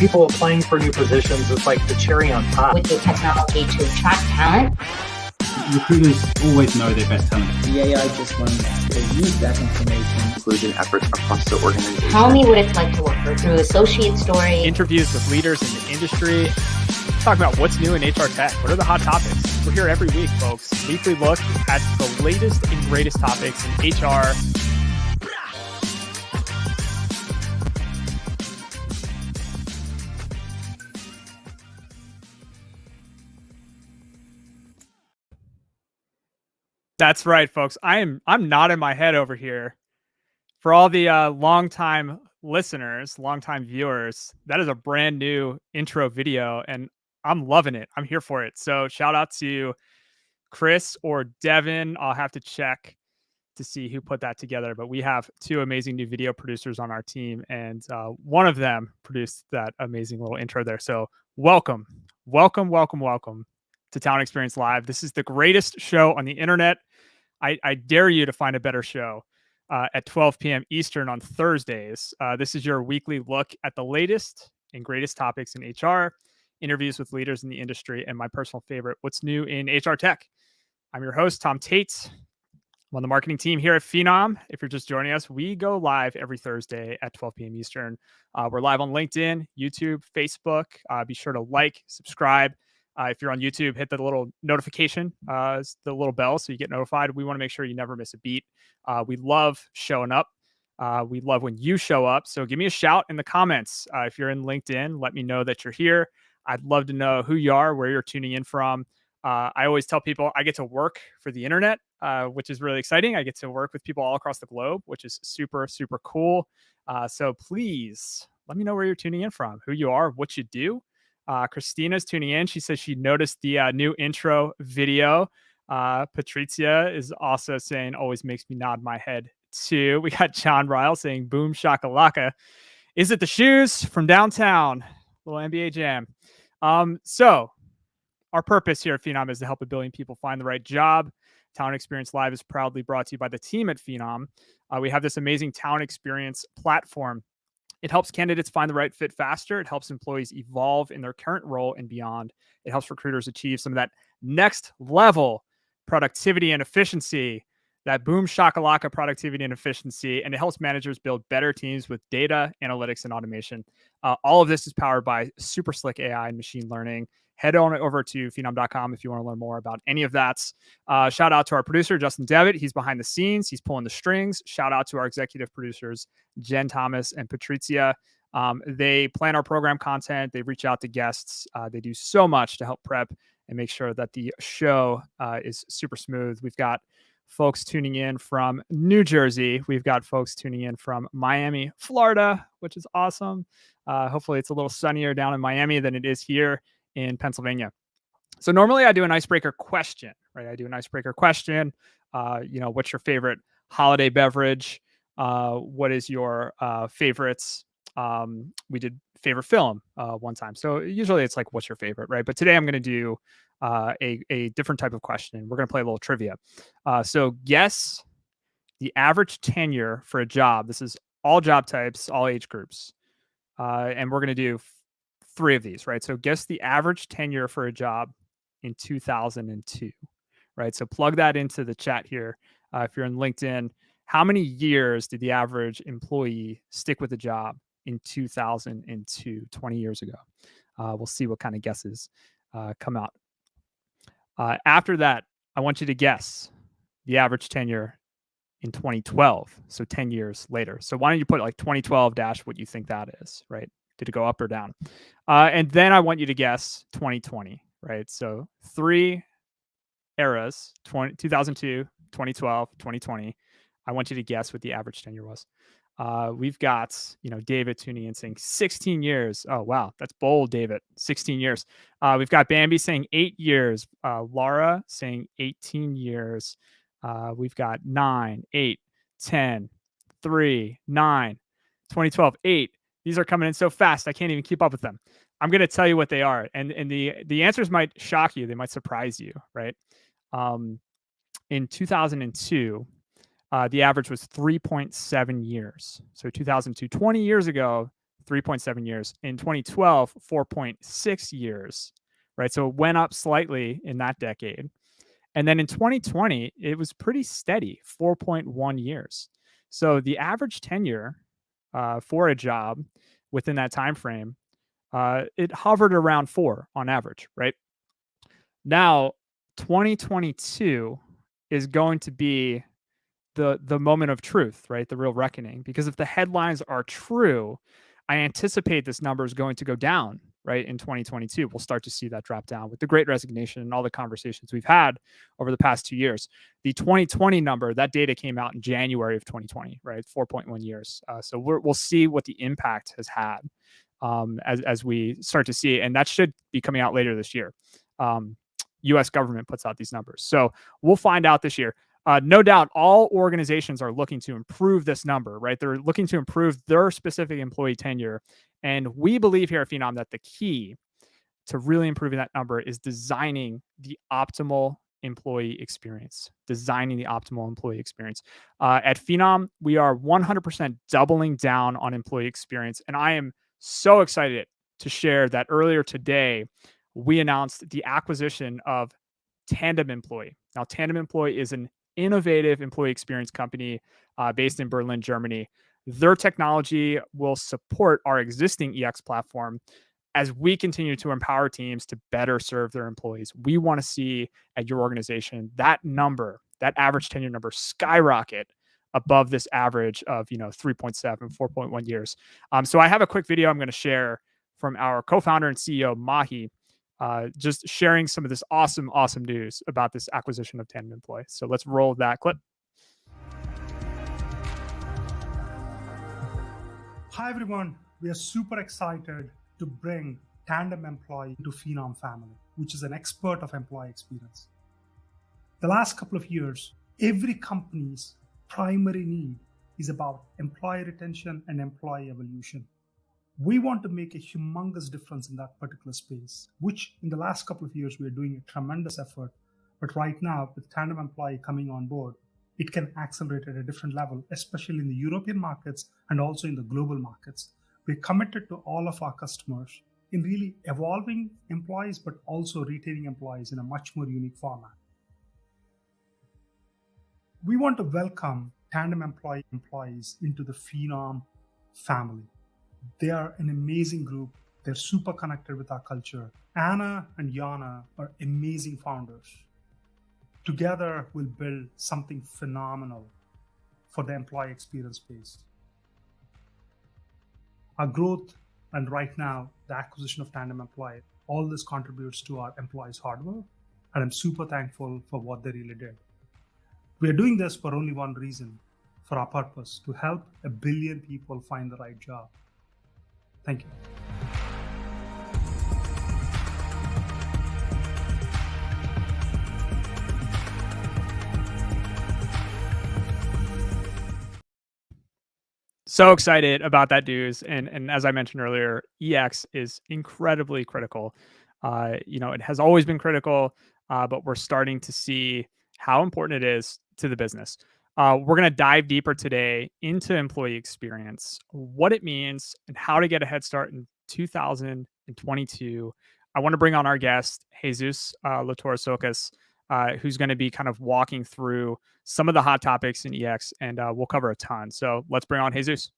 people applying for new positions is like the cherry on top. With the technology to attract talent. Recruiters always know their best talent. The AI just learned to use that information. Inclusion efforts across the organization. Tell me what it's like to work for through associate story. Interviews with leaders in the industry. Talk about what's new in HR tech. What are the hot topics? We're here every week, folks. Weekly look at the latest and greatest topics in HR. That's right, folks. I'm nodding my head over here. For all the longtime listeners, longtime viewers, that is a brand new intro video, and I'm loving it. I'm here for it. So shout out to Chris or Devin. I'll have to check to see who put that together, but we have two amazing new video producers on our team, and one of them produced that amazing little intro there. So welcome to Talent Experience Live. This is the greatest show on the internet. I dare you to find a better show at 12 p.m. Eastern on Thursdays. This is your weekly look at the latest and greatest topics in HR, interviews with leaders in the industry, and my personal favorite, what's new in HR tech. I'm your host, Tom Tate. I'm on the marketing team here at Phenom. If you're just joining us, we go live every Thursday at 12 p.m. Eastern. We're live on LinkedIn, YouTube, Facebook. Be sure to like, subscribe. If you're on YouTube, hit the little notification, the little bell, so you get notified. We want to make sure you never miss a beat. We love showing up. We love when you show up. So give me a shout in the comments. If you're in LinkedIn, let me know that you're here. I'd love to know who you are, where you're tuning in from. I always tell people I get to work for the internet, which is really exciting. I get to work with people all across the globe, which is super, super cool. So please let me know where you're tuning in from, who you are, what you do. Christina's tuning in. She says she noticed the new intro video. Patrizia is also saying, always makes me nod my head too. We got John Ryle saying, boom shakalaka. Is it the shoes from downtown? Little NBA jam. So our purpose here at Phenom is to help a billion people find the right job. Talent Experience Live is proudly brought to you by the team at Phenom. We have this amazing talent experience platform. It helps candidates find the right fit faster. It helps employees evolve in their current role and beyond. It helps recruiters achieve some of that next level productivity and efficiency, that boom shakalaka productivity and efficiency. And it helps managers build better teams with data, analytics, and automation. All of this is powered by super slick AI and machine learning. Head on over to phenom.com if you want to learn more about any of that. Shout out to our producer, Justin Devitt. He's behind the scenes. He's pulling the strings. Shout out to our executive producers, Jen Thomas and Patrizia. They plan our program content. They reach out to guests. They do so much to help prep and make sure that the show is super smooth. We've got folks tuning in from New Jersey. We've got folks tuning in from Miami, Florida, which is awesome. Hopefully it's a little sunnier down in Miami than it is here in Pennsylvania. So normally I do an icebreaker question, right? I do an icebreaker question. What's your favorite holiday beverage? What is your favorites? We did favorite film one time. So usually it's like, what's your favorite, right? But today I'm going to do a different type of question. We're going to play a little trivia. So guess the average tenure for a job. This is all job types, all age groups. And we're going to do three of these, right? So guess the average tenure for a job in 2002, right? So plug that into the chat here. If you're in LinkedIn, how many years did the average employee stick with the job in 2002, 20 years ago? We'll see what kind of guesses come out. After that, I want you to guess the average tenure in 2012, so 10 years later. So why don't you put like 2012 dash what you think that is, right? Did it go up or down? And then I want you to guess 2020, right? So three eras, 2002, 2012, 2020. I want you to guess what the average tenure was. We've got, David tuning in saying 16 years. Oh, wow. That's bold, David. 16 years. We've got Bambi saying 8 years. Laura saying 18 years. We've got 9, 8, 10, 3, 9, 2012, 8. These are coming in so fast, I can't even keep up with them. I'm going to tell you what they are. And the answers might shock you. They might surprise you, right? In 2002, the average was 3.7 years. So 2002, 20 years ago, 3.7 years. In 2012, 4.6 years, right? So it went up slightly in that decade. And then in 2020, it was pretty steady, 4.1 years. So the average tenure for a job within that time frame, it hovered around 4 on average, right? Now, 2022 is going to be the moment of truth, right? The real reckoning. Because if the headlines are true, I anticipate this number is going to go down, right? In 2022, we'll start to see that drop down with the Great Resignation and all the conversations we've had over the past 2 years. The 2020 number, that data came out in January of 2020, right? 4.1 years. So we'll see what the impact has had as we start to see, and that should be coming out later this year. U.S. government puts out these numbers, so we'll find out this year. No doubt, all organizations are looking to improve this number, right? They're looking to improve their specific employee tenure. And we believe here at Phenom that the key to really improving that number is designing the optimal employee experience. At Phenom, we are 100% doubling down on employee experience. And I am so excited to share that earlier today, we announced the acquisition of Tandem Employee. Now, Tandem Employee is an innovative employee experience company based in Berlin, Germany. Their technology will support our existing EX platform as we continue to empower teams to better serve their employees. We want to see at your organization that number, that average tenure number, skyrocket above this average of 3.7, 4.1 years. So I have a quick video I'm going to share from our co-founder and CEO, Mahi, just sharing some of this awesome news about this acquisition of Tandem Employee. So let's roll that clip. Hi everyone, we are super excited to bring Tandem Employee to Phenom family, which is an expert of employee experience. The last couple of years, every company's primary need is about employee retention and employee evolution. We want to make a humongous difference in that particular space, which in the last couple of years, we are doing a tremendous effort. But right now, with Tandem Employee coming on board, it can accelerate at a different level, especially in the European markets and also in the global markets. We're committed to all of our customers in really evolving employees, but also retaining employees in a much more unique format. We want to welcome Tandem employees into the Phenom family. They are an amazing group. They're super connected with our culture. Anna and Yana are amazing founders. Together, we'll build something phenomenal for the employee experience space. Our growth, and right now, the acquisition of Tandem Employee, all this contributes to our employees' hard work, and I'm super thankful for what they really did. We are doing this for only one reason, for our purpose, to help 1 billion people find the right job. Thank you. So excited about that news. And as I mentioned earlier, EX is incredibly critical. It has always been critical, but we're starting to see how important it is to the business. We're going to dive deeper today into employee experience, what it means, and how to get a head start in 2022. I want to bring on our guest, Jesus Latorre-Socas, who's going to be kind of walking through some of the hot topics in EX, and we'll cover a ton. So let's bring on Jesus.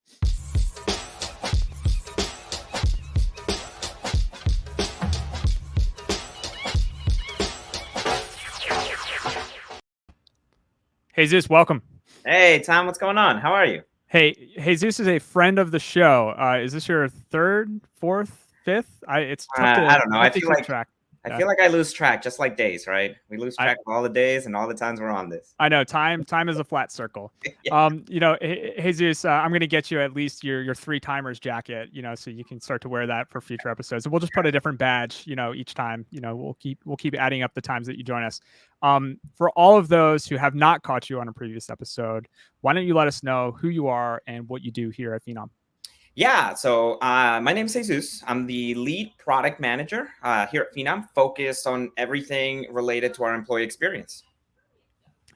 Jesus, welcome. Hey, Tom, what's going on? How are you? Hey, Jesus is a friend of the show. Is this your third, fourth, fifth? It's tough to, I don't know. I feel like track. I feel like I lose track, just like days, right? We lose track of all the days and all the times we're on this. I know time is a flat circle. Yeah. Jesus, I'm going to get you at least your 3 timers jacket, so you can start to wear that for future episodes. And we'll just put a different badge, each time. We'll keep adding up the times that you join us. For all of those who have not caught you on a previous episode, why don't you let us know who you are and what you do here at Phenom? Yeah, so my name is Jesus. I'm the lead product manager here at Phenom, focused on everything related to our employee experience.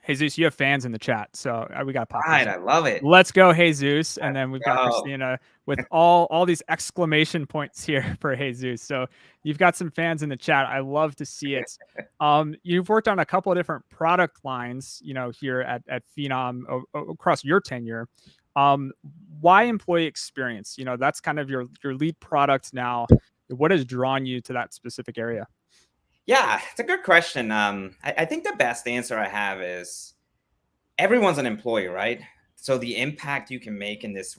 Jesus, you have fans in the chat, so we got to pop Right, this. I love it. Let's go, Jesus. And then we've got go. Christina with all these exclamation points here for Jesus. So you've got some fans in the chat. I love to see it. You've worked on a couple of different product lines, here at Phenom across your tenure. Why employee experience? That's kind of your lead product now. What has drawn you to that specific area? Yeah, it's a good question. I think the best answer I have is everyone's an employee, right? So the impact you can make in this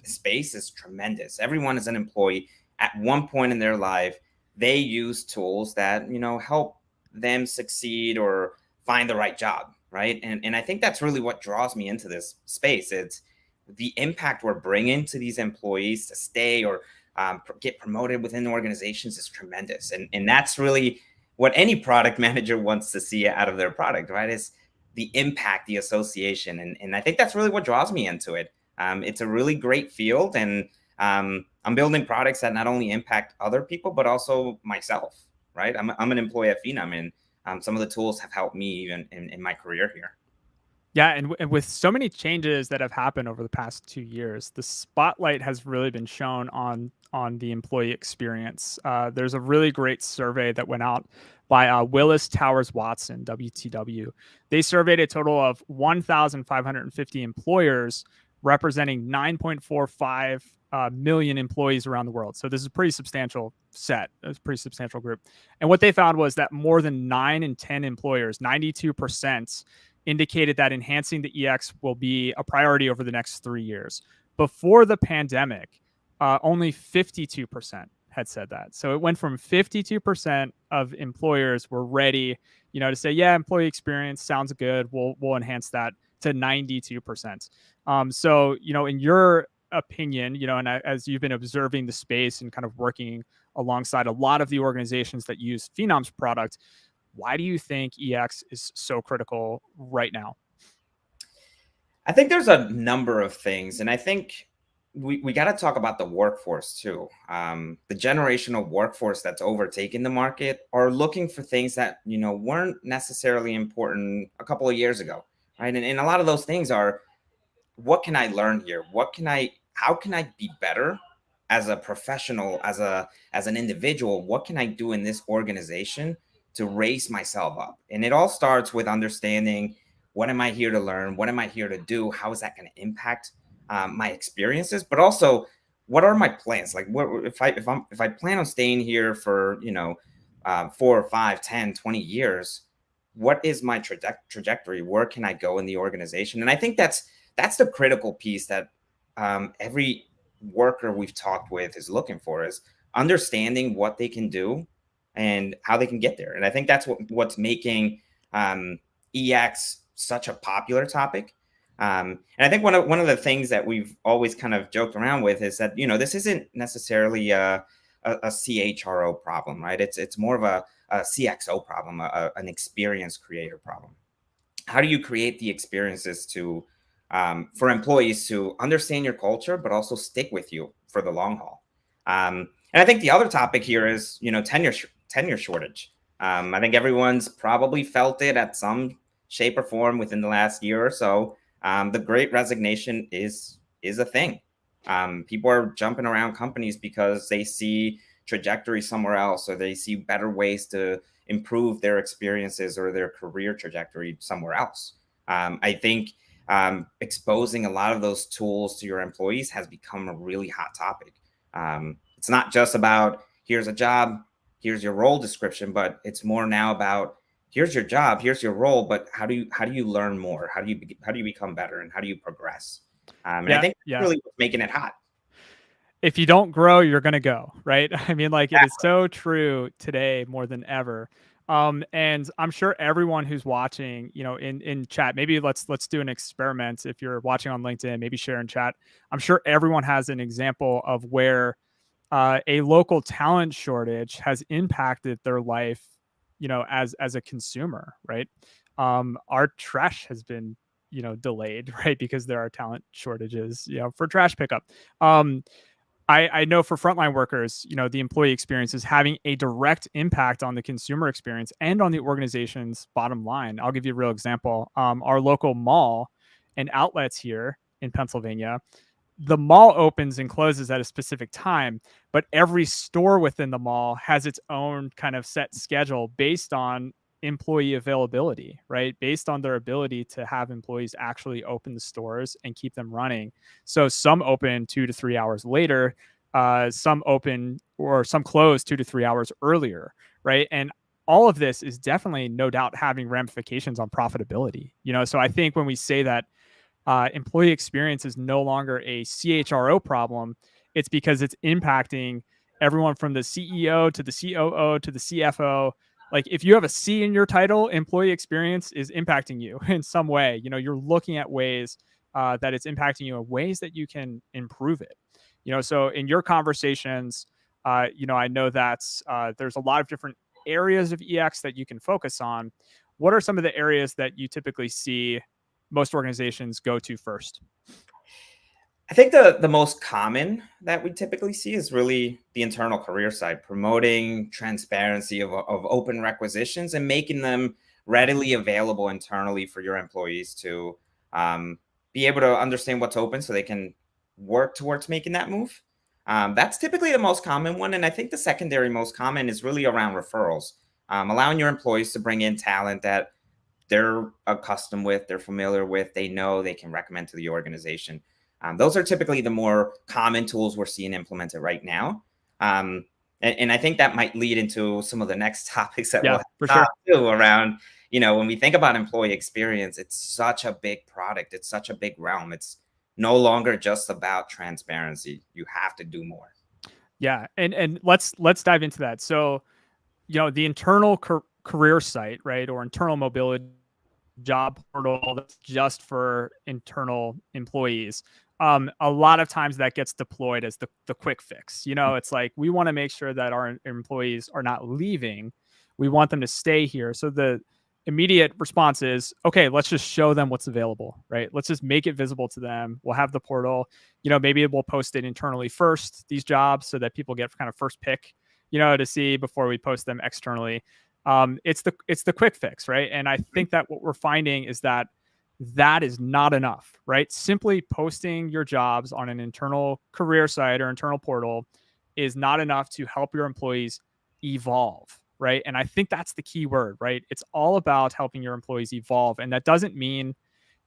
space is tremendous. Everyone is an employee. At one point in their life, they use tools that help them succeed or find the right job, right? And I think that's really what draws me into this space. It's the impact we're bringing to these employees to stay or get promoted within organizations is tremendous. And that's really what any product manager wants to see out of their product, right? Is the impact, the association. And I think that's really what draws me into it. It's a really great field. And I'm building products that not only impact other people, but also myself, right? I'm an employee at Phenom, and some of the tools have helped me even in my career here. Yeah, and with so many changes that have happened over the past 2 years, the spotlight has really been shown on the employee experience. There's a really great survey that went out by Willis Towers Watson, WTW. They surveyed a total of 1,550 employers representing 9.45 million employees around the world. So this is a pretty substantial set. It's a pretty substantial group. And what they found was that more than 9 in 10 employers, 92%, indicated that enhancing the EX will be a priority over the next 3 years. Before the pandemic, only 52% had said that. So it went from 52% of employers were ready, to say, yeah, employee experience sounds good. We'll enhance that to 92%. So, in your opinion, and as you've been observing the space and kind of working alongside a lot of the organizations that use Phenom's product, why do you think EX is so critical right now? I think there's a number of things, and I think we got to talk about the workforce too. The generational workforce that's overtaking the market are looking for things that weren't necessarily important a couple of years ago, right? And a lot of those things are, what can I learn here? How can I be better as a professional, as an individual? What can I do in this organization to raise myself up? And it all starts with understanding, what am I here to learn? What am I here to do? How is that going to impact my experiences? But also, what are my plans? Like, what if I plan on staying here for 4 or 5, 10, 20 years? What is my trajectory? Where can I go in the organization? And I think that's the critical piece that every worker we've talked with is looking for, is understanding what they can do and how they can get there. And I think that's what's making EX such a popular topic. And I think one of the things that we've always kind of joked around with is that this isn't necessarily a CHRO problem, right? It's more of a CXO problem, an experience creator problem. How do you create the experiences to for employees to understand your culture, but also stick with you for the long haul? And I think the other topic here is tenure shortage. I think everyone's probably felt it at some shape or form within the last year or so. The Great Resignation is a thing. People are jumping around companies because they see trajectory somewhere else, or they see better ways to improve their experiences or their career trajectory somewhere else. I think exposing a lot of those tools to your employees has become a really hot topic. It's not just about, here's a job, here's your role description, but it's more now about, here's your job, here's your role, but how do you learn more? How do you become better, and how do you progress? And I think that's really what's making it hot. If you don't grow, you're going to go, right? I mean, like, it is so true today more than ever. And I'm sure everyone who's watching, in chat, maybe let's do an experiment. If you're watching on LinkedIn, maybe share in chat. I'm sure everyone has an example of where a local talent shortage has impacted their life, as a consumer, right? Our trash has been, delayed, right? Because there are talent shortages, for trash pickup. I know for frontline workers, the employee experience is having a direct impact on the consumer experience and on the organization's bottom line. I'll give you a real example. Our local mall and outlets here in Pennsylvania, the mall opens and closes at a specific time, but every store within the mall has its own kind of set schedule based on employee availability, right? Based on their ability to have employees actually open the stores and keep them running. So some open 2 to 3 hours later, some open or some close 2 to 3 hours earlier, right? And all of this is definitely no doubt having ramifications on profitability. So I think when we say that employee experience is no longer a CHRO problem, it's because it's impacting everyone from the CEO to the COO to the CFO. Like if you have a C in your title, employee experience is impacting you in some way. You're looking at ways that it's impacting you in ways that you can improve it. So in your conversations, I know that there's a lot of different areas of EX that you can focus on. What are some of the areas that you typically see most organizations go to first? I think the most common that we typically see is really the internal career side, promoting transparency of open requisitions and making them readily available internally for your employees to be able to understand what's open so they can work towards making that move. That's typically the most common one. And I think the secondary most common is really around referrals, allowing your employees to bring in talent that they're accustomed with, they're familiar with, they know they can recommend to the organization. Those are typically the more common tools we're seeing implemented right now. And I think that might lead into some of the next topics that we'll talk to around, when we think about employee experience, it's such a big product. It's such a big realm. It's no longer just about transparency. You have to do more. Yeah. And let's dive into that. So, the internal career site, right? Or internal mobility job portal that's just for internal employees. A lot of times that gets deployed as the quick fix. It's like we want to make sure that our employees are not leaving. We want them to stay here. So the immediate response is, okay, let's just show them what's available, right? Let's just make it visible to them. We'll have the portal, maybe we'll post it internally first, these jobs, so that people get kind of first pick, to see before we post them externally. It's the quick fix, right? And I think that what we're finding is that is not enough, right? Simply posting your jobs on an internal career site or internal portal is not enough to help your employees evolve, right? And I think that's the key word, right? It's all about helping your employees evolve, and that doesn't mean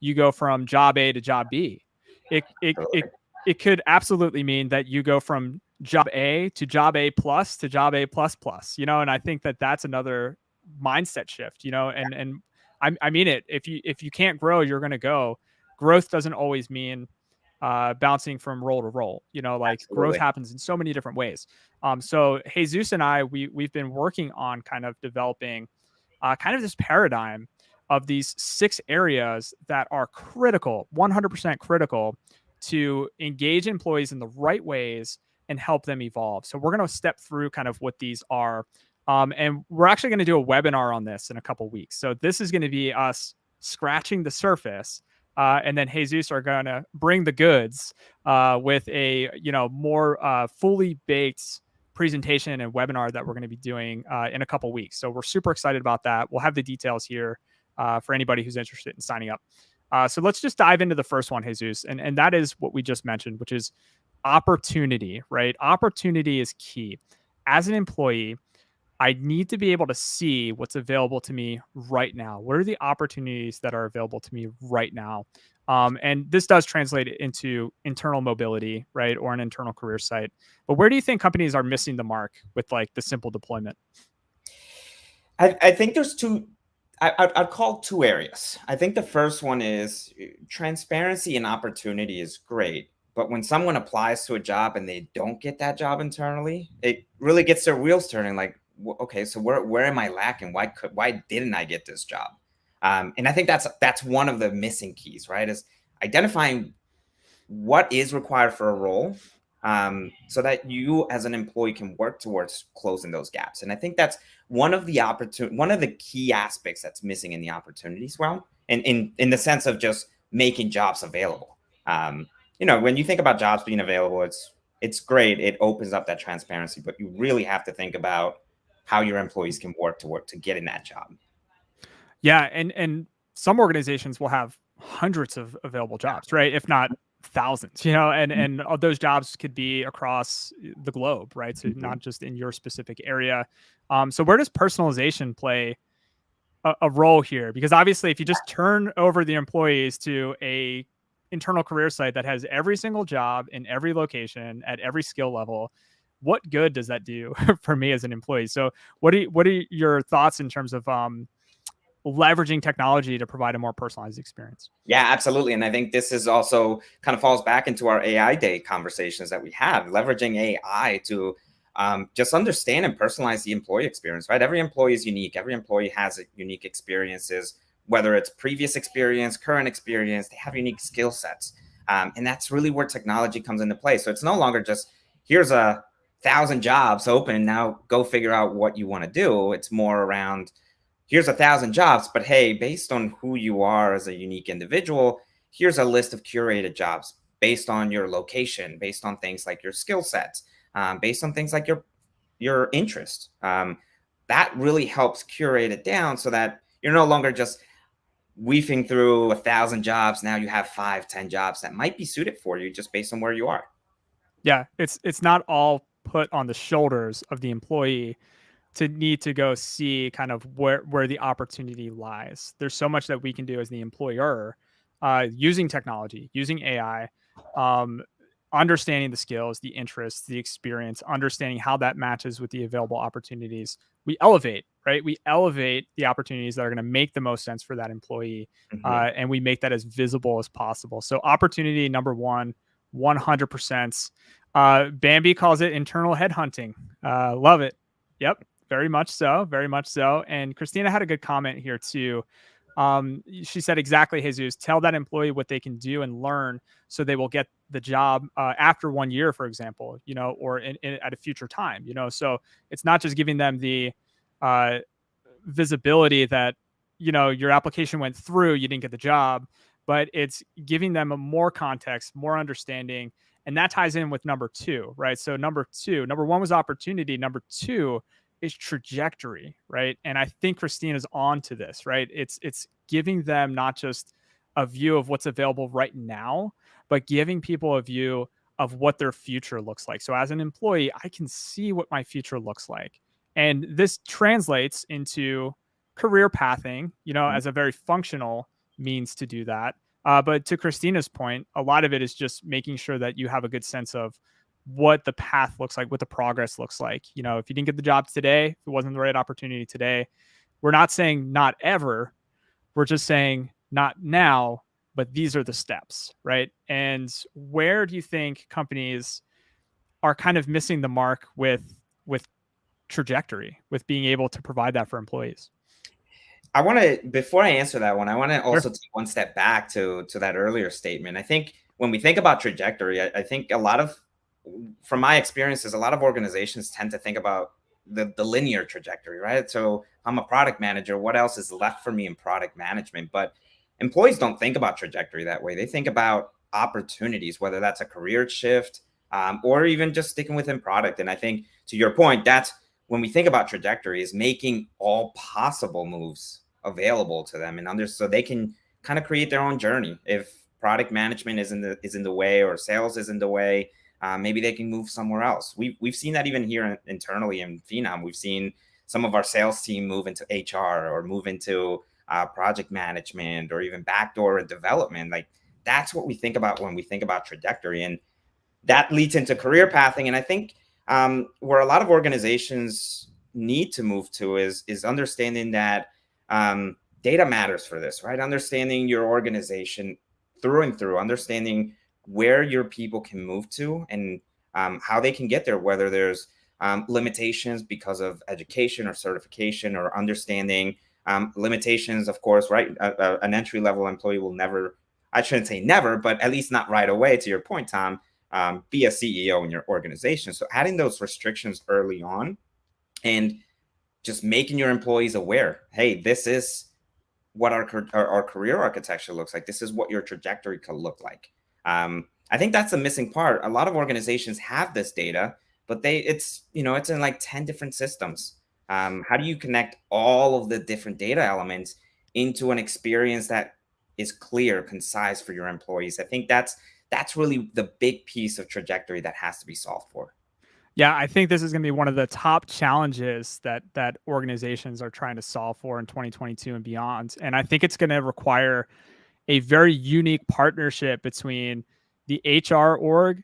you go from job A to job B. It could absolutely mean that you go from job A to job A plus to job A plus plus, and I think that that's another mindset shift, and I mean it. If you can't grow, you're going to go. Growth doesn't always mean bouncing from role to role, like Absolutely. Growth happens in so many different ways. So Jesus and I, we've been working on kind of developing kind of this paradigm of these 6 areas that are critical, 100% critical to engage employees in the right ways and help them evolve. So we're going to step through kind of what these are. And we're actually going to do a webinar on this in a couple of weeks. So this is going to be us scratching the surface. And then Jesus are going to bring the goods with a, more fully baked presentation and webinar that we're going to be doing in a couple of weeks. So we're super excited about that. We'll have the details here for anybody who's interested in signing up. So let's just dive into the first one, Jesus. And that is what we just mentioned, which is opportunity, right? Opportunity is key. As an employee, I need to be able to see what's available to me right now. What are the opportunities that are available to me right now? And this does translate into internal mobility, right? Or an internal career site. But where do you think companies are missing the mark with like the simple deployment? I think there's two. I'd call 2 areas. I think the first one is transparency and opportunity is great. But when someone applies to a job and they don't get that job internally, it really gets their wheels turning. Like, okay, so where am I lacking? Why didn't I get this job? And I think that's one of the missing keys, right? Is identifying what is required for a role, so that you as an employee can work towards closing those gaps. And I think that's one of the key aspects that's missing in the opportunities realm, and in the sense of just making jobs available. When you think about jobs being available, it's it's great. It opens up that transparency, but you really have to think about how your employees can work to get in that job. Yeah, and some organizations will have hundreds of available jobs, right? If not thousands, and those jobs could be across the globe, right? So not just in your specific area. So where does personalization play a role here? Because obviously, if you just turn over the employees to a internal career site that has every single job in every location at every skill level, what good does that do for me as an employee? So what are your thoughts in terms of leveraging technology to provide a more personalized experience? Yeah, absolutely. And I think this is also kind of falls back into our AI day conversations that we had, leveraging AI to just understand and personalize the employee experience, right? Every employee is unique. Every employee has unique experiences, whether it's previous experience, current experience, they have unique skill sets. And that's really where technology comes into play. So it's no longer just, here's 1,000 jobs open, now go figure out what you want to do. It's more around, here's 1,000 jobs, but hey, based on who you are as a unique individual, here's a list of curated jobs based on your location, based on things like your skill sets, based on things like your interest. That really helps curate it down so that you're no longer just weaving through 1,000 jobs. Now you have 5-10 jobs that might be suited for you just based on where you are. Yeah, it's not all put on the shoulders of the employee to need to go see kind of where the opportunity lies. There's so much that we can do as the employer, using technology, using AI, understanding the skills, the interests, the experience, understanding how that matches with the available opportunities. We elevate, right? We elevate the opportunities that are going to make the most sense for that employee, and we make that as visible as possible. So opportunity number one, 100%. Bambi calls it internal headhunting. Love it. Yep. Very much so. Very much so. And Christina had a good comment here too. She said exactly, Jesus, tell that employee what they can do and learn so they will get the job after 1 year, for example, or at a future time, so it's not just giving them the visibility that, your application went through, you didn't get the job, but it's giving them a more context, more understanding. And that ties in with number two, right? So number one was opportunity. Number two is trajectory, right? And I think Christina's on to this, right? It's giving them not just a view of what's available right now, but giving people a view of what their future looks like. So as an employee, I can see what my future looks like. And this translates into career pathing, as a very functional means to do that. But to Christina's point, a lot of it is just making sure that you have a good sense of what the path looks like, what the progress looks like. If you didn't get the job today, if it wasn't the right opportunity today, we're not saying not ever. We're just saying not now, but these are the steps, right? And where do you think companies are kind of missing the mark with trajectory, with being able to provide that for employees? Before I answer that one, I want to also take one step back to that earlier statement. I think when we think about trajectory, I think from my experiences, a lot of organizations tend to think about the linear trajectory, right? So I'm a product manager. What else is left for me in product management? But employees don't think about trajectory that way. They think about opportunities, whether that's a career shift or even just sticking within product. And I think to your point, that's when we think about trajectory, is making all possible moves available to them and so they can kind of create their own journey. If product management is in the way, or sales is in the way, maybe they can move somewhere else. We've seen that even here internally in Phenom. We've seen some of our sales team move into HR or move into project management or even backdoor and development. Like, that's what we think about when we think about trajectory, and that leads into career pathing. And I think where a lot of organizations need to move to is understanding that data matters for this, right? Understanding your organization through and through, understanding where your people can move to and how they can get there, whether there's limitations because of education or certification, or understanding limitations, of course, right? An entry-level employee will never, I shouldn't say never, but at least not right away, to your point, Tom, be a CEO in your organization. So adding those restrictions early on and just making your employees aware, hey, this is what our career architecture looks like. This is what your trajectory could look like. I I think that's the missing part. A lot of organizations have this data, but it's in like 10 different systems. How do you connect all of the different data elements into an experience that is clear, concise for your employees? I think that's really the big piece of trajectory that has to be solved for. Yeah, I think this is going to be one of the top challenges that organizations are trying to solve for in 2022 and beyond. And I think it's going to require a very unique partnership between the HR org,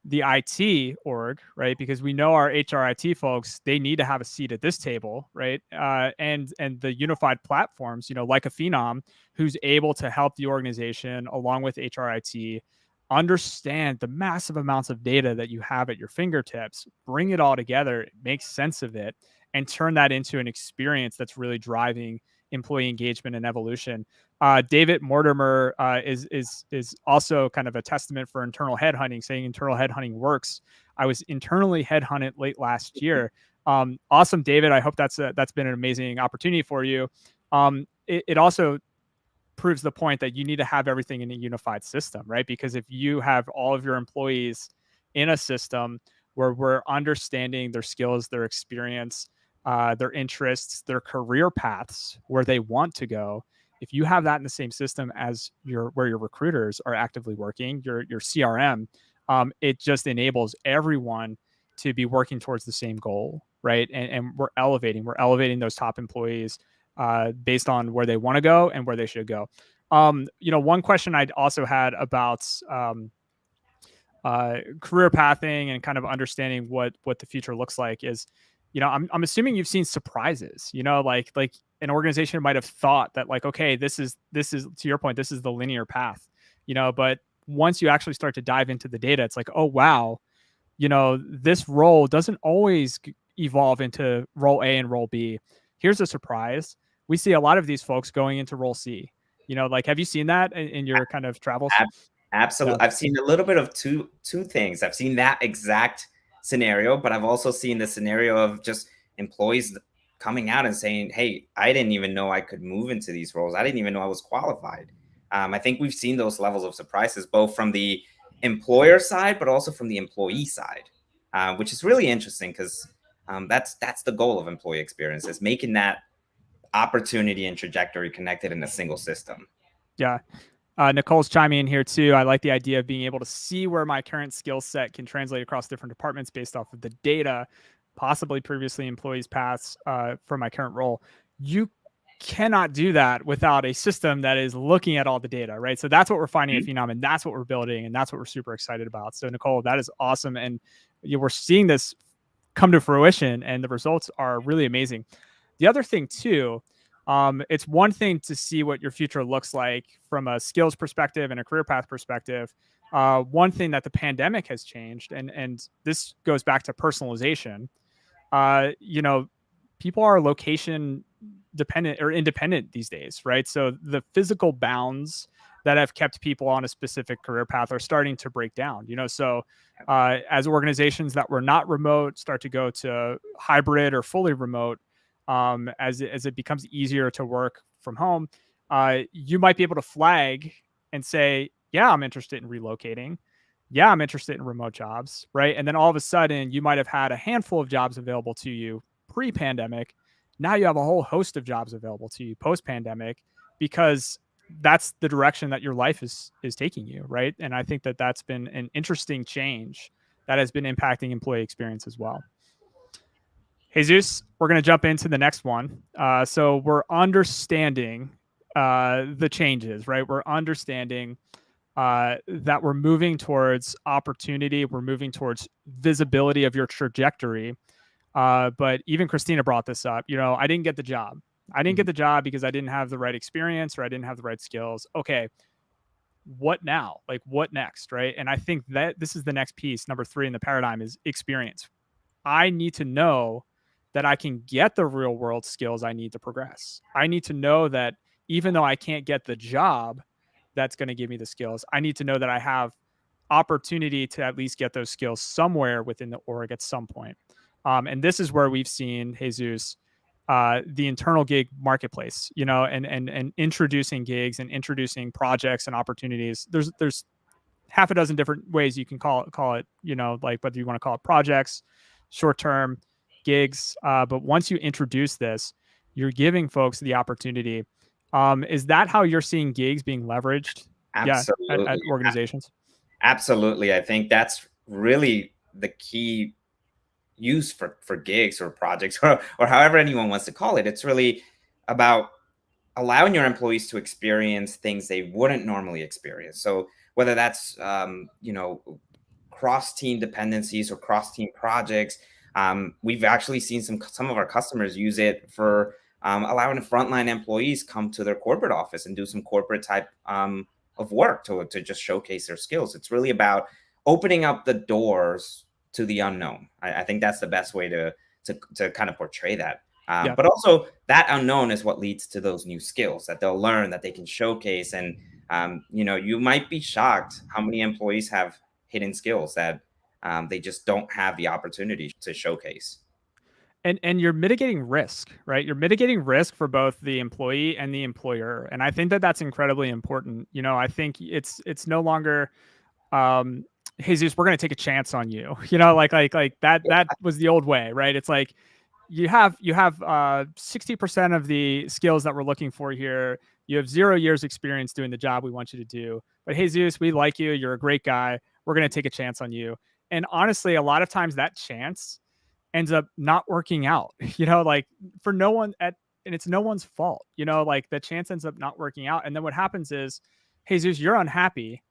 the IT org, right? Because we know our HR IT folks, they need to have a seat at this table, right? And the unified platforms, like a Phenom, who's able to help the organization along with HR IT understand the massive amounts of data that you have at your fingertips, bring it all together, make sense of it, and turn that into an experience that's really driving employee engagement and evolution. David Mortimer is also kind of a testament for internal headhunting, saying internal headhunting works. I was internally headhunted late last year. Awesome, David. I hope that's been an amazing opportunity for you. It also proves the point that you need to have everything in a unified system, right? Because if you have all of your employees in a system where we're understanding their skills, their experience, their interests, their career paths, where they want to go, if you have that in the same system as where your recruiters are actively working, your CRM, it just enables everyone to be working towards the same goal, right? And we're elevating those top employees based on where they want to go and where they should go. One question I'd also had about career pathing and kind of understanding what the future looks like is, I'm assuming you've seen surprises, like an organization might have thought that like, okay, this is to your point, this is the linear path, but once you actually start to dive into the data, it's like, oh, wow, this role doesn't always evolve into role A and role B. Here's a surprise. We see a lot of these folks going into role C. Have you seen that in your kind of travels? Absolutely. Yeah. I've seen a little bit of two things. I've seen that exact scenario, but I've also seen the scenario of just employees coming out and saying, hey, I didn't even know I could move into these roles. I didn't even know I was qualified. I think we've seen those levels of surprises, both from the employer side, but also from the employee side, which is really interesting because that's the goal of employee experience, is making that opportunity and trajectory connected in a single system. Yeah. Nicole's chiming in here too. I like the idea of being able to see where my current skill set can translate across different departments based off of the data, possibly previously employees' paths for my current role. You cannot do that without a system that is looking at all the data, right? So that's what we're finding at Phenom, and that's what we're building, and that's what we're super excited about. So Nicole, that is awesome. And we're seeing this come to fruition, and the results are really amazing. The other thing too, it's one thing to see what your future looks like from a skills perspective and a career path perspective. One thing that the pandemic has changed, and this goes back to personalization. People are location dependent or independent these days, right? So the physical bounds that have kept people on a specific career path are starting to break down. So as organizations that were not remote start to go to hybrid or fully remote, as it becomes easier to work from home, you might be able to flag and say, yeah, I'm interested in relocating. Yeah, I'm interested in remote jobs, right? And then all of a sudden, you might have had a handful of jobs available to you pre-pandemic. Now you have a whole host of jobs available to you post-pandemic, because that's the direction that your life is taking you, right? And I think that that's been an interesting change that has been impacting employee experience as well. Jesus, we're going to jump into the next one. So we're understanding the changes, right? We're understanding that we're moving towards opportunity. We're moving towards visibility of your trajectory. But even Christina brought this up. I didn't get the job. I didn't get the job because I didn't have the right experience or I didn't have the right skills. Okay, what now? Like, what next, right? And I think that this is the next piece, number 3 in the paradigm, is experience. I need to know that I can get the real world skills I need to progress. I need to know that even though I can't get the job that's going to give me the skills, I need to know that I have opportunity to at least get those skills somewhere within the org at some point. And this is where we've seen, Jesus, the internal gig marketplace, and introducing gigs and introducing projects and opportunities. There's half a dozen different ways you can call it, like whether you want to call it projects, short-term gigs. But once you introduce this, you're giving folks the opportunity. Is that how you're seeing gigs being leveraged? Yeah, Absolutely. at organizations. Absolutely. I think that's really the key use for gigs or projects or however anyone wants to call it. It's really about allowing your employees to experience things they wouldn't normally experience. So whether that's cross team dependencies or cross team projects, we've actually seen some of our customers use it for allowing the frontline employees come to their corporate office and do some corporate type of work to just showcase their skills. It's really about opening up the doors to the unknown. I think that's the best way to kind of portray that. Yeah. But also that unknown is what leads to those new skills that they'll learn, that they can showcase. And, you might be shocked how many employees have hidden skills that they just don't have the opportunity to showcase. And you're mitigating risk, right? You're mitigating risk for both the employee and the employer. And I think that that's incredibly important. I think it's no longer, Jesus, we're going to take a chance on you. Like that was the old way, right? It's like you have 60% of the skills that we're looking for here. You have 0 years experience doing the job we want you to do. But Jesus, we like you. You're a great guy. We're going to take a chance on you. And honestly, a lot of times that chance ends up not working out, like for no one and it's no one's fault, like the chance ends up not working out. And then what happens is, Jesus, you're unhappy,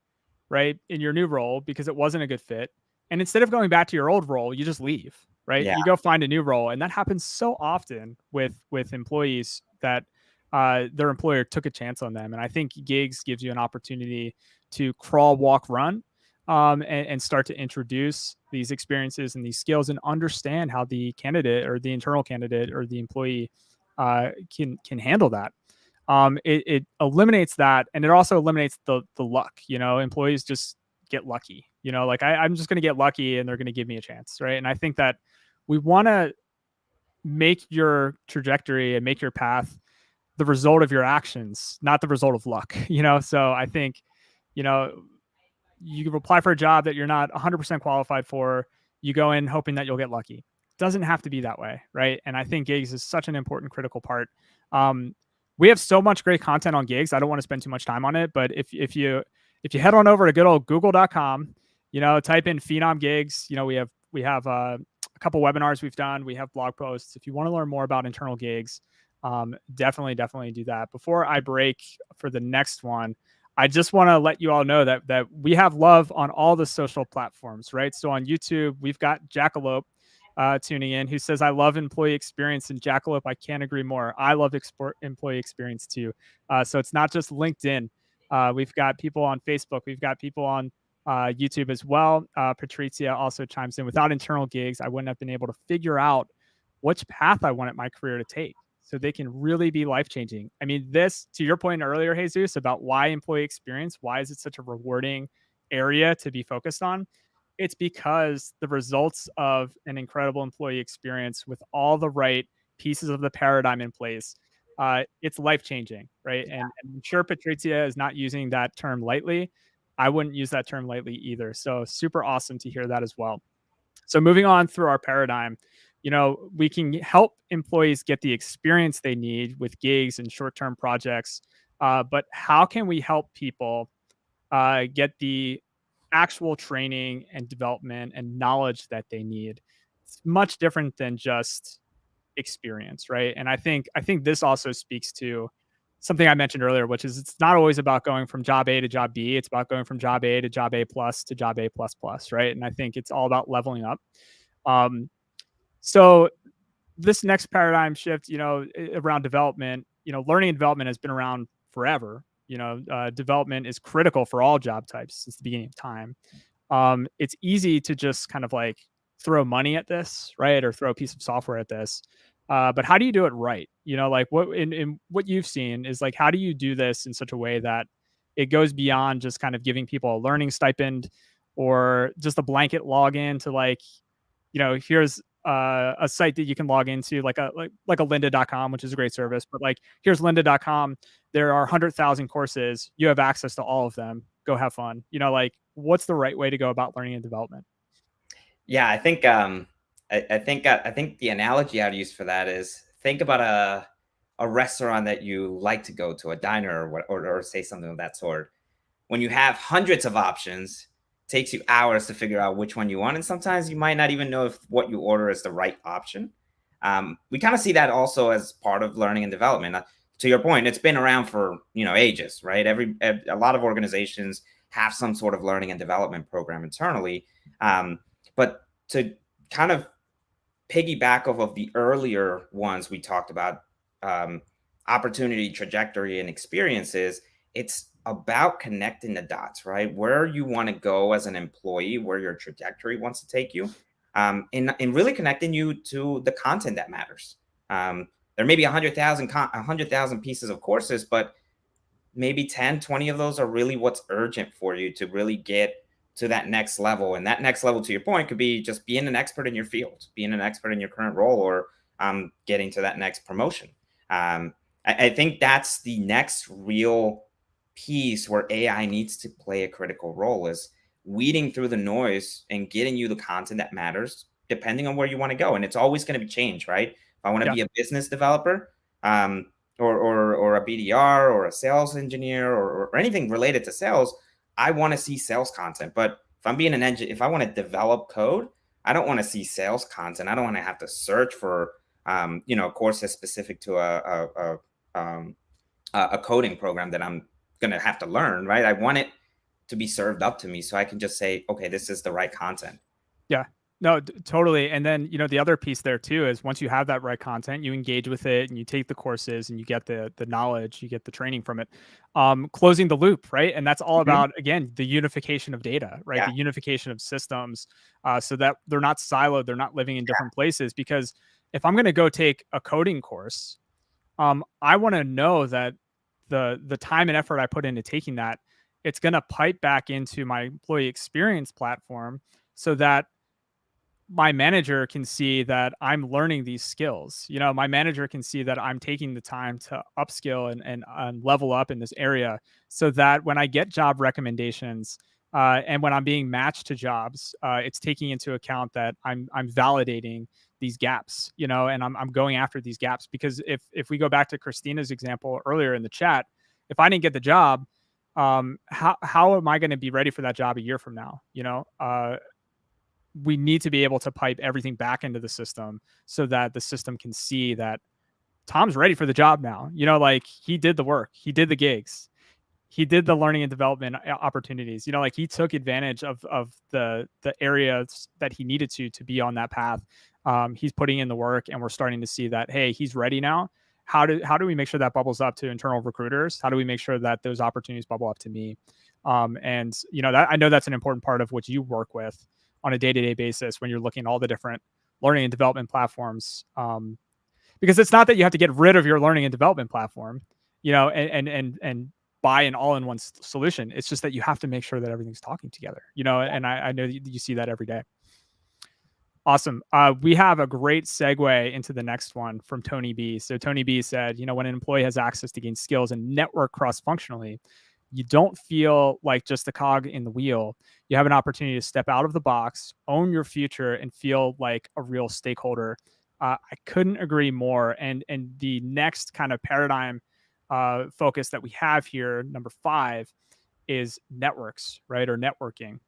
right, in your new role because it wasn't a good fit. And instead of going back to your old role, you just leave, right? Yeah. You go find a new role. And that happens so often with employees that their employer took a chance on them. And I think gigs gives you an opportunity to crawl, walk, run, and start to introduce these experiences and these skills and understand how the candidate or the internal candidate or the employee can handle that. It eliminates that, and it also eliminates the luck. Employees just get lucky. Like I'm just going to get lucky, and they're going to give me a chance, right? And I think that we want to make your trajectory and make your path the result of your actions, not the result of luck. So I think, you can apply for a job that you're not 100% qualified for. You go in hoping that you'll get lucky. Doesn't have to be that way, right? And I think gigs is such an important, critical part. We have so much great content on gigs. I don't want to spend too much time on it, but if you head on over to good old google.com, type in Phenom gigs. We have a couple webinars we've done. We have blog posts. If you want to learn more about internal gigs, definitely do that. Before I break for the next one, I just want to let you all know that we have love on all the social platforms, right? So on YouTube, we've got Jackalope tuning in, who says, I love employee experience. And Jackalope, I can't agree more. I love employee experience too. So it's not just LinkedIn. We've got people on Facebook. We've got people on YouTube as well. Patrizia also chimes in. Without internal gigs, I wouldn't have been able to figure out which path I wanted my career to take, so they can really be life-changing. I mean, this, to your point earlier, Jesus, about why employee experience, why is it such a rewarding area to be focused on? It's because the results of an incredible employee experience with all the right pieces of the paradigm in place, it's life-changing, right? And I'm sure Patrizia is not using that term lightly. I wouldn't use that term lightly either. So super awesome to hear that as well. So moving on through our paradigm, we can help employees get the experience they need with gigs and short-term projects. But how can we help people get the actual training and development and knowledge that they need? It's much different than just experience, right? And I think this also speaks to something I mentioned earlier, which is it's not always about going from job A to job B. It's about going from job A to job A plus to job A plus plus, right? And I think it's all about leveling up. So this next paradigm shift, around development, learning and development has been around forever. Development is critical for all job types since the beginning of time. It's easy to just kind of like throw money at this, right? Or throw a piece of software at this. But how do you do it right? Like what in what you've seen is like, how do you do this in such a way that it goes beyond just kind of giving people a learning stipend or just a blanket login to like, here's a site that you can log into like a lynda.com, which is a great service, but like, here's lynda.com. There are 100,000 courses. You have access to all of them. Go have fun. Like, what's the right way to go about learning and development? Yeah, I think I think the analogy I'd use for that is think about a restaurant that you like to go to, a diner or say something of that sort. When you have hundreds of options, it takes you hours to figure out which one you want, and sometimes you might not even know if what you order is the right option. We kind of see that also as part of learning and development. To your point, it's been around for ages, right? A lot of organizations have some sort of learning and development program internally. But to kind of piggyback off of the earlier ones we talked about, opportunity, trajectory, and experiences, it's about connecting the dots, right? Where you want to go as an employee, where your trajectory wants to take you, and really connecting you to the content that matters. There may be 100,000 pieces of courses, but maybe 10, 20 of those are really what's urgent for you to really get to that next level. And that next level, to your point, could be just being an expert in your field, being an expert in your current role, or getting to that next promotion. I think that's the next real piece where AI needs to play a critical role, is weeding through the noise and getting you the content that matters, depending on where you want to go. And it's always going to be change, right? If I want to be a business developer, or a BDR or a sales engineer or anything related to sales, I want to see sales content. But if I'm being an engineer, if I want to develop code, I don't want to see sales content. I don't want to have to search for courses specific to a coding program that I'm going to have to learn, right? I want it to be served up to me so I can just say, okay, this is the right content. Yeah. No, totally. And then, the other piece there too is once you have that right content, you engage with it and you take the courses and you get the knowledge, you get the training from it, closing the loop, right? And that's all about, again, the unification of data, right? The unification of systems, so that they're not siloed, they're not living in different places. Because if I'm going to go take a coding course, I want to know that the time and effort I put into taking that, it's going to pipe back into my employee experience platform so that my manager can see that I'm learning these skills. My manager can see that I'm taking the time to upskill and level up in this area, so that when I get job recommendations and when I'm being matched to jobs, it's taking into account that I'm validating these gaps, and I'm going after these gaps. Because if we go back to Christina's example earlier in the chat, if I didn't get the job, how am I going to be ready for that job a year from now? We need to be able to pipe everything back into the system so that the system can see that Tom's ready for the job now. Like, he did the work, he did the gigs, he did the learning and development opportunities. Like, he took advantage of the areas that he needed to be on that path. He's putting in the work, and we're starting to see that, hey, he's ready now. How do we make sure that bubbles up to internal recruiters? How do we make sure that those opportunities bubble up to me? And that, I know that's an important part of what you work with on a day-to-day basis when you're looking at all the different learning and development platforms. Because it's not that you have to get rid of your learning and development platform, and buy an all-in-one solution. It's just that you have to make sure that everything's talking together, and I know that you see that every day. Awesome. We have a great segue into the next one from Tony B. So Tony B said, when an employee has access to gain skills and network cross-functionally, you don't feel like just a cog in the wheel. You have an opportunity to step out of the box, own your future, and feel like a real stakeholder. I couldn't agree more. And the next kind of paradigm focus that we have here, number 5, is networks, right? Or networking.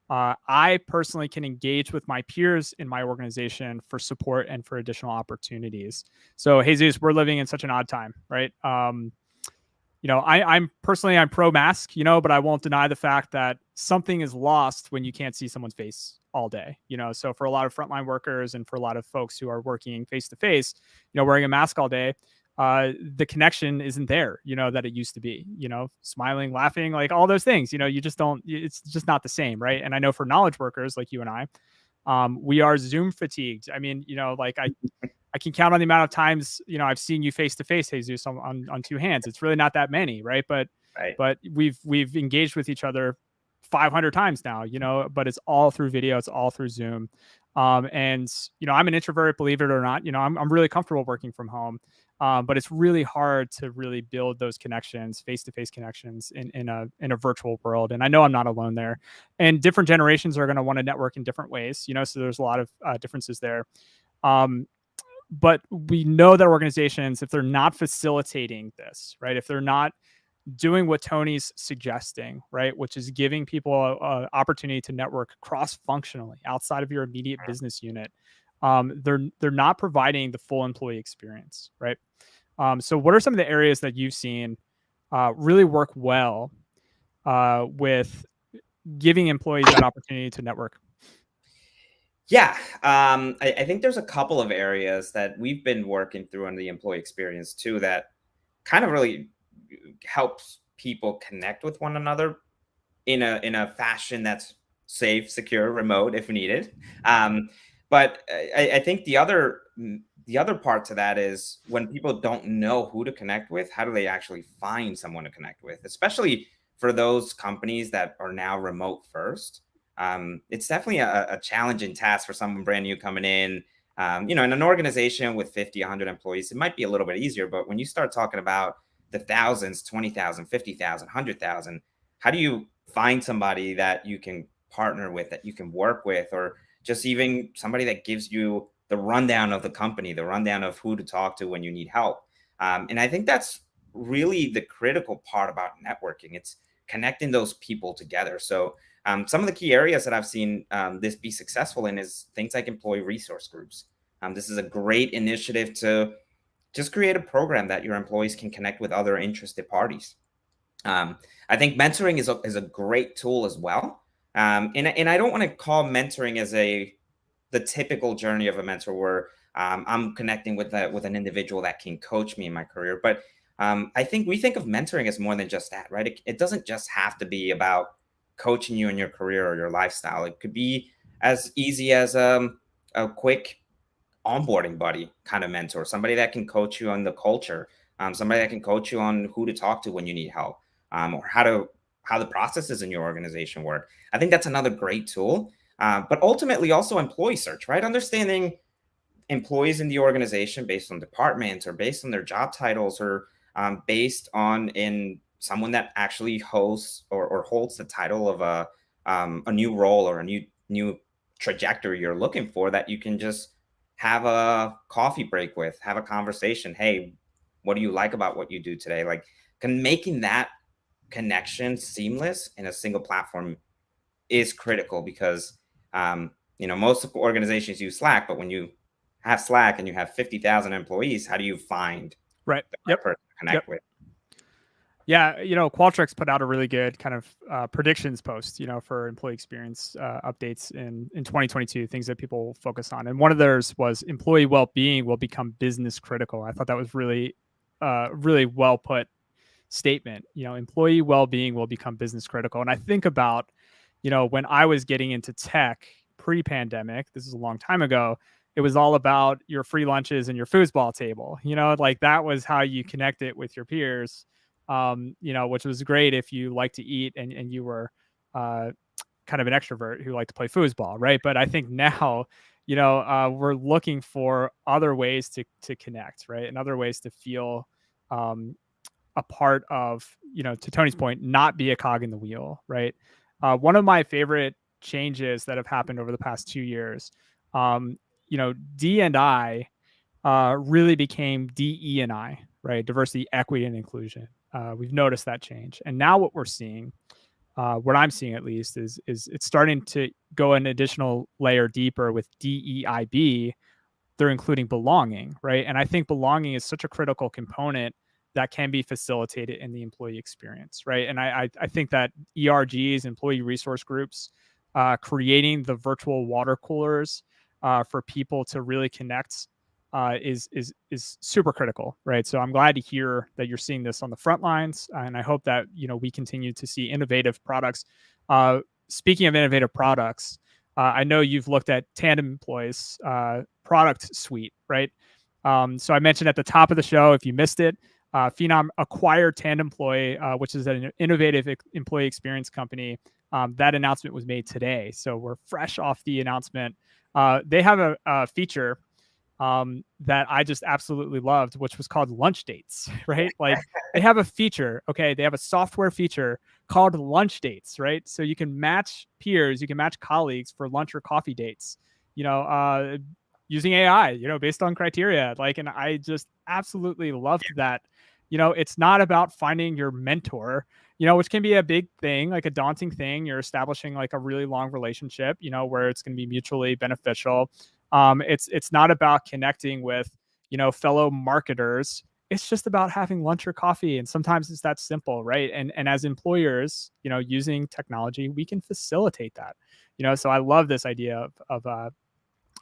I personally can engage with my peers in my organization for support and for additional opportunities. So, Jesus, we're living in such an odd time, right? I'm pro mask, but I won't deny the fact that something is lost when you can't see someone's face all day. So for a lot of frontline workers and for a lot of folks who are working face to face, wearing a mask all day, the connection isn't there, that it used to be, smiling, laughing, like all those things, you just don't, it's just not the same. Right. And I know for knowledge workers like you and I, we are Zoom fatigued. I mean, like I can count on the amount of times, I've seen you face to face, Jesus, on 2 hands. It's really not that many, right? But we've engaged with each other 500 times now, but it's all through video, it's all through Zoom. And I'm an introvert, believe it or not. I'm really comfortable working from home, but it's really hard to really build those connections, face-to-face connections in a virtual world. And I know I'm not alone there. And different generations are going to want to network in different ways. So there's a lot of differences there. But we know that organizations, if they're not facilitating this, right, if they're not doing what Tony's suggesting, right, which is giving people an opportunity to network cross-functionally outside of your immediate business unit, they're not providing the full employee experience, right? So what are some of the areas that you've seen really work well with giving employees that opportunity to network? Yeah, I think there's a couple of areas that we've been working through on the employee experience too that kind of really helps people connect with one another in a fashion that's safe, secure, remote if needed. But I think the other part to that is when people don't know who to connect with, how do they actually find someone to connect with? Especially for those companies that are now remote first. It's definitely a challenging task for someone brand new coming in. In an organization with 50, 100 employees, it might be a little bit easier. But when you start talking about the thousands, 20,000, 50,000, 100,000, how do you find somebody that you can partner with, that you can work with, or just even somebody that gives you the rundown of the company, the rundown of who to talk to when you need help? And I think that's really the critical part about networking. It's connecting those people together. So some of the key areas that I've seen this be successful in is things like employee resource groups. This is a great initiative to just create a program that your employees can connect with other interested parties. I think mentoring is a great tool as well. And I don't want to call mentoring as the typical journey of a mentor where I'm connecting with an individual that can coach me in my career. But I think we think of mentoring as more than just that, right? It doesn't just have to be about coaching you in your career or your lifestyle. It could be as easy as a quick onboarding buddy kind of mentor, somebody that can coach you on the culture, somebody that can coach you on who to talk to when you need help, or how the processes in your organization work. I think that's another great tool. But ultimately also employee search, right? Understanding employees in the organization based on departments or based on their job titles or based on in someone that actually hosts or holds the title of a new role or a new trajectory you're looking for, that you can just have a coffee break with, have a conversation. Hey, what do you like about what you do today? Like, making that connection seamless in a single platform is critical because, most organizations use Slack, but when you have Slack and you have 50,000 employees, how do you find Right. the right person to connect with? Yeah, Qualtrics put out a really good kind of predictions post, for employee experience updates in 2022, things that people will focus on. And one of theirs was employee well-being will become business critical. I thought that was really, really well put statement. Employee well-being will become business critical. And I think about, when I was getting into tech pre-pandemic, this is a long time ago, it was all about your free lunches and your foosball table. Like that was how you connected with your peers. Which was great if you like to eat and you were kind of an extrovert who liked to play foosball, right? But I think now, we're looking for other ways to connect, right? And other ways to feel a part of, to Tony's point, not be a cog in the wheel, right? One of my favorite changes that have happened over the past 2 years, D&I really became DE&I, right? Diversity, equity, and inclusion. We've noticed that change. And now what we're seeing, what I'm seeing at least, is it's starting to go an additional layer deeper with DEIB. They're including belonging, right? And I think belonging is such a critical component that can be facilitated in the employee experience, right? And I think that ERGs, employee resource groups, creating the virtual water coolers for people to really connect is super critical, right? So I'm glad to hear that you're seeing this on the front lines, and I hope that we continue to see innovative products. Speaking of innovative products, I know you've looked at Tandem Employee's product suite, right? So I mentioned at the top of the show, if you missed it, Phenom acquired Tandem Employee, which is an innovative employee experience company. That announcement was made today, so we're fresh off the announcement They have a feature that I just absolutely loved, which was called lunch dates, right? Like they have a feature, okay? They have a software feature called lunch dates, right? So you can match peers, you can match colleagues for lunch or coffee dates, using AI, based on criteria. Like, and I just absolutely loved that. It's not about finding your mentor, which can be a big thing, like a daunting thing. You're establishing like a really long relationship, where it's going to be mutually beneficial. It's not about connecting with, fellow marketers. It's just about having lunch or coffee. And sometimes it's that simple, right? And as employers, using technology, we can facilitate that. So I love this idea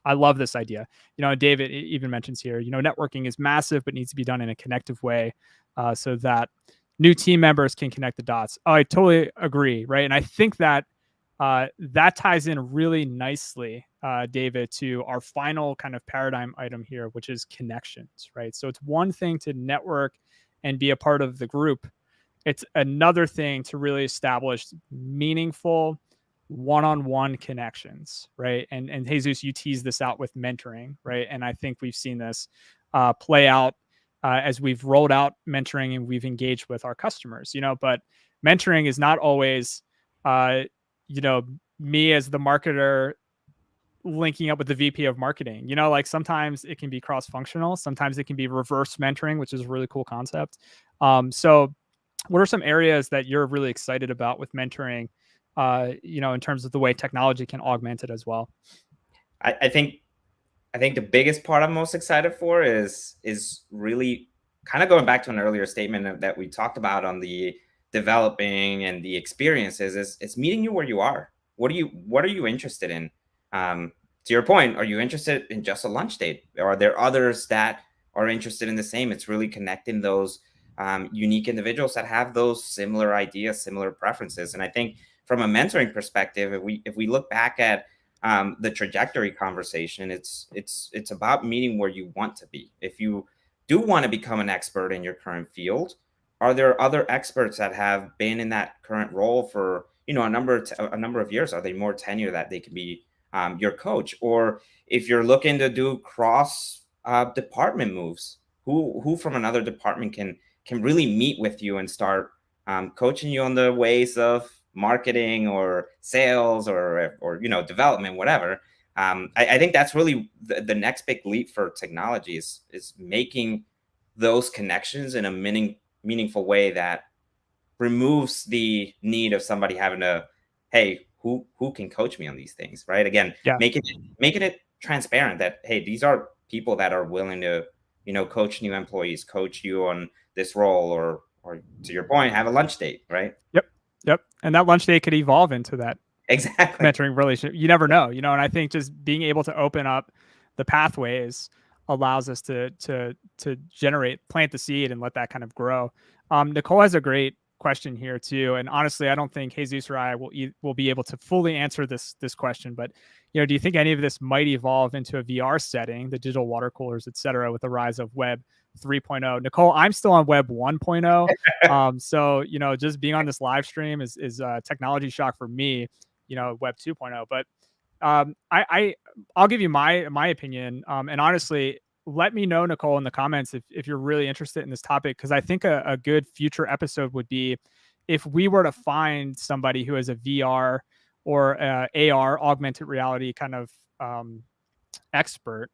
I love this idea. David even mentions here, networking is massive, but needs to be done in a connective way, so that new team members can connect the dots. Oh, I totally agree, right? And I think that that ties in really nicely, David, to our final kind of paradigm item here, which is connections, right? So it's one thing to network and be a part of the group. It's another thing to really establish meaningful one-on-one connections, right? And Jesus, you tease this out with mentoring, right? And I think we've seen this play out as we've rolled out mentoring and we've engaged with our customers, but mentoring is not always me as the marketer linking up with the VP of marketing. Like sometimes it can be cross-functional, sometimes it can be reverse mentoring, which is a really cool concept. So what are some areas that you're really excited about with mentoring, in terms of the way technology can augment it as well? I think the biggest part I'm most excited for is really kind of going back to an earlier statement that we talked about on the developing and the experiences. Is meeting you where you are. What are you interested in? To your point, are you interested in just a lunch date? Or are there others that are interested in the same? It's really connecting those unique individuals that have those similar ideas, similar preferences. And I think from a mentoring perspective, if we look back at the trajectory conversation, it's about meeting where you want to be. If you do want to become an expert in your current field, are there other experts that have been in that current role for a number of years? Are they more tenure that they can be your coach? Or if you're looking to do cross department moves, who from another department can really meet with you and start coaching you on the ways of marketing or sales or development, whatever. I think that's really the next big leap for technology is making those connections in a meaningful way that removes the need of somebody having to, hey, who can coach me on these things, right? Again, Yeah. making it transparent that, hey, these are people that are willing to coach new employees, coach you on this role, or to your point, have a lunch date, right? Yep. And that lunch date could evolve into that Exactly mentoring relationship. You never know, and I think just being able to open up the pathways allows us to plant the seed and let that kind of grow. Nicole has a great question here too, and honestly, I don't think Jesus or I will be able to fully answer this question. But do you think any of this might evolve into a VR setting, the digital water coolers, et cetera, with the rise of Web 3.0? Nicole, I'm still on Web 1.0, so just being on this live stream is a technology shock for me. Web 2.0, but I'll give you my opinion, and honestly, let me know, Nicole, in the comments if you're really interested in this topic, because I think a good future episode would be if we were to find somebody who is a VR or AR, augmented reality kind of expert,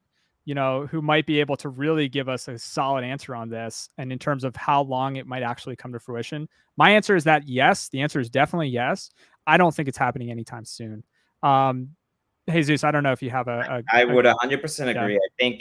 who might be able to really give us a solid answer on this, and in terms of how long it might actually come to fruition. My answer is that yes. The answer is definitely yes. I don't think it's happening anytime soon. Jesus, I don't know if you have I would 100% agree. Yeah.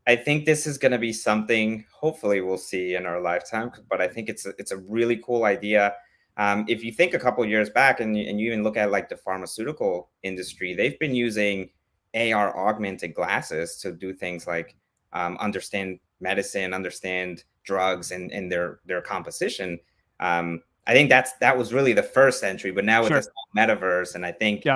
I think this is going to be something hopefully we'll see in our lifetime, but I think it's a really cool idea. If you think a couple of years back and you even look at like the pharmaceutical industry, they've been using AR augmented glasses to do things like understand medicine, understand drugs and their composition. I think that was really the first entry, but now with this metaverse, and I think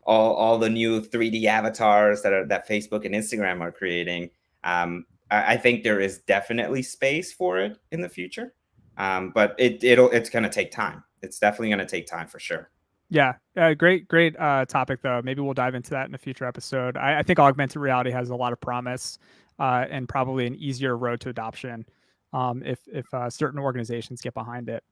all the new 3D avatars that Facebook and Instagram are creating, I think there is definitely space for it in the future. But it's going to take time. It's definitely going to take time for sure. Yeah, great topic though. Maybe we'll dive into that in a future episode. I think augmented reality has a lot of promise, and probably an easier road to adoption, if certain organizations get behind it.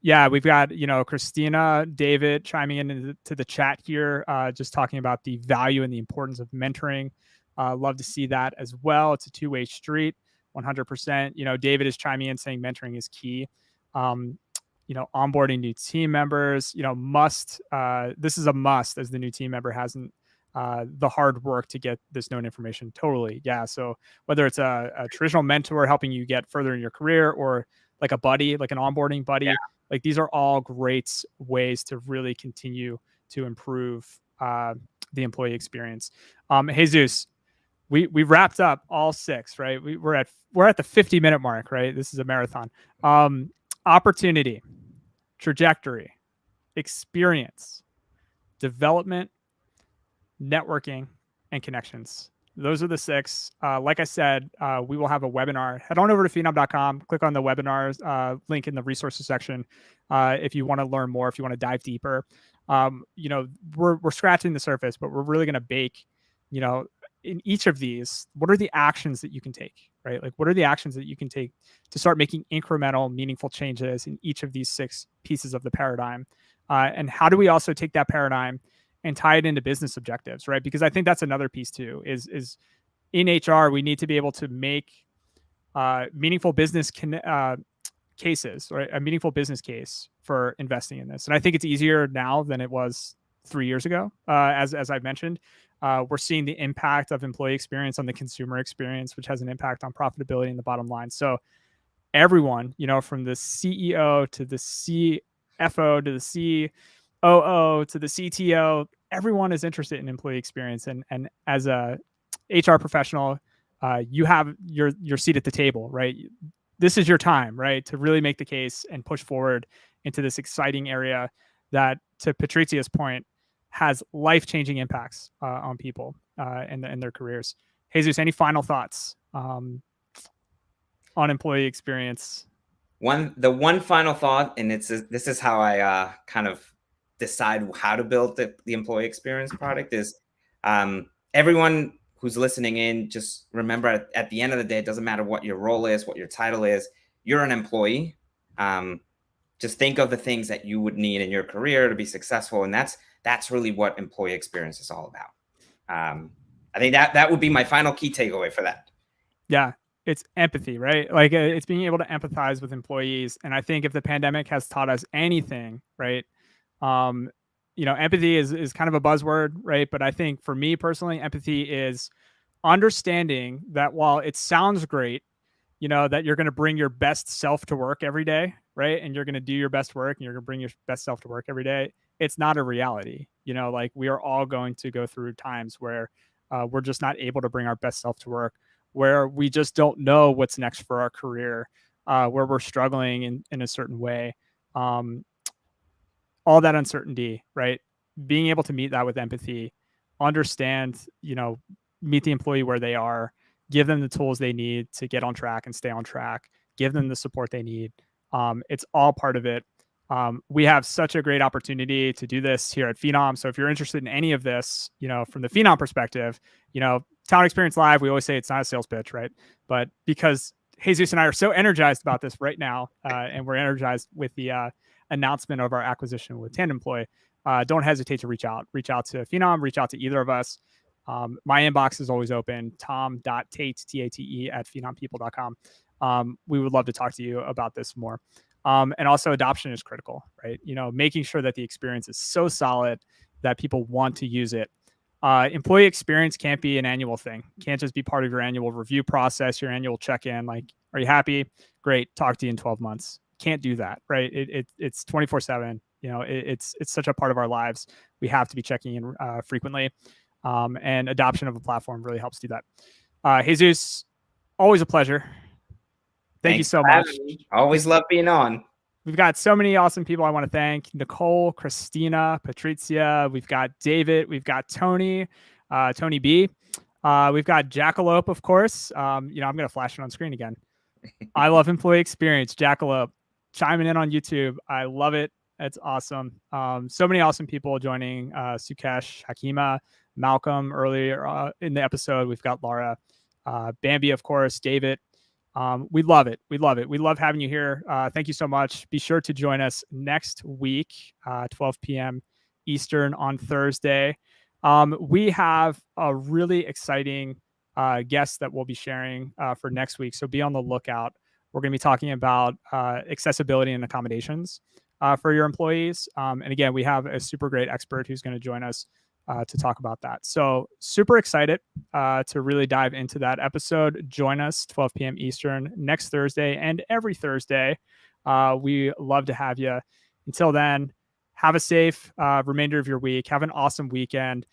Yeah, we've got Christina, David chiming into the chat here, just talking about the value and the importance of mentoring. Love to see that as well. It's a two-way street, 100%. David is chiming in saying mentoring is key. Onboarding new team members, this is a must, as the new team member hasn't the hard work to get this known information. Totally. Yeah. So whether it's a traditional mentor helping you get further in your career, or like a buddy, like an onboarding buddy, like these are all great ways to really continue to improve the employee experience. Jesus, we wrapped up all 6, right? We're at the 50-minute mark, right? This is a marathon. Opportunity, trajectory, experience, development, networking, and connections. Those are the 6. Like I said, we will have a webinar. Head on over to phenom.com, click on the webinars link in the resources section if you want to learn more, if you want to dive deeper. We're scratching the surface, but we're really going to bake, in each of these, what are the actions that you can take, right? Like, what are the actions that you can take to start making incremental, meaningful changes in each of these 6 pieces of the paradigm? And how do we also take that paradigm and tie it into business objectives, right? Because I think that's another piece too, is in HR, we need to be able to make meaningful business cases, or a meaningful business case for investing in this. And I think it's easier now than it was 3 years ago. As I've mentioned, we're seeing the impact of employee experience on the consumer experience, which has an impact on profitability and the bottom line. So everyone, from the CEO to the CFO to the COO to the CTO, everyone is interested in employee experience. And as a HR professional, you have your seat at the table, right? This is your time, right, to really make the case and push forward into this exciting area that, to Patricia's point, has life-changing impacts on people and their careers. Jesus, any final thoughts on employee experience? The one final thought, and this is how I kind of decide how to build the employee experience product, is everyone who's listening in, just remember, at the end of the day, it doesn't matter what your role is, what your title is, you're an employee. Just think of the things that you would need in your career to be successful. And that's really what employee experience is all about. I think that would be my final key takeaway for that. Yeah. It's empathy, right? Like, it's being able to empathize with employees. And I think if the pandemic has taught us anything, right, empathy is kind of a buzzword, right? But I think for me personally, empathy is understanding that while it sounds great, that you're going to bring your best self to work every day, right? And you're going to do your best work and you're going to bring your best self to work every day. It's not a reality. Like, we are all going to go through times where we're just not able to bring our best self to work, where we just don't know what's next for our career, where we're struggling in a certain way. All that uncertainty, right? Being able to meet that with empathy, understand, meet the employee where they are, give them the tools they need to get on track and stay on track, give them the support they need. It's all part of it. We have such a great opportunity to do this here at Phenom. So if you're interested in any of this, from the Phenom perspective, Talent Experience Live, we always say it's not a sales pitch, right? But because Jesus and I are so energized about this right now, and we're energized with the announcement of our acquisition with Tandemploy, don't hesitate to reach out. Reach out to Phenom, reach out to either of us. My inbox is always open, tom.tate, Tate, at phenompeople.com. We would love to talk to you about this more. And also, adoption is critical, right? Making sure that the experience is so solid that people want to use it. Employee experience can't be an annual thing. Can't just be part of your annual review process, your annual check-in. Like, are you happy? Great. Talk to you in 12 months. Can't do that, right? It's 24/7. It's such a part of our lives. We have to be checking in frequently. And adoption of a platform really helps do that. Jesus, always a pleasure. Thank you so much. Always love being on. We've got so many awesome people I want to thank: Nicole, Christina, Patricia. We've got David. We've got Tony, Tony B. We've got Jackalope, of course. I'm going to flash it on screen again. I love employee experience. Jackalope chiming in on YouTube. I love it. It's awesome. So many awesome people joining. Sukesh, Hakima, Malcolm earlier in the episode. We've got Laura, Bambi, of course, David. We love it. We love it. We love having you here. Thank you so much. Be sure to join us next week, 12 p.m. Eastern on Thursday. We have a really exciting guest that we'll be sharing for next week. So be on the lookout. We're going to be talking about accessibility and accommodations for your employees. And again, we have a super great expert who's going to join us to talk about that. So super excited to really dive into that episode. Join us 12 p.m. Eastern next Thursday and every Thursday. We love to have you. Until then, have a safe remainder of your week. Have an awesome weekend.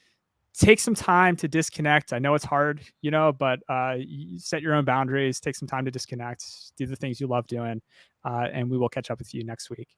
Take some time to disconnect. I know it's hard, but you set your own boundaries. Take some time to disconnect. Do the things you love doing. And we will catch up with you next week.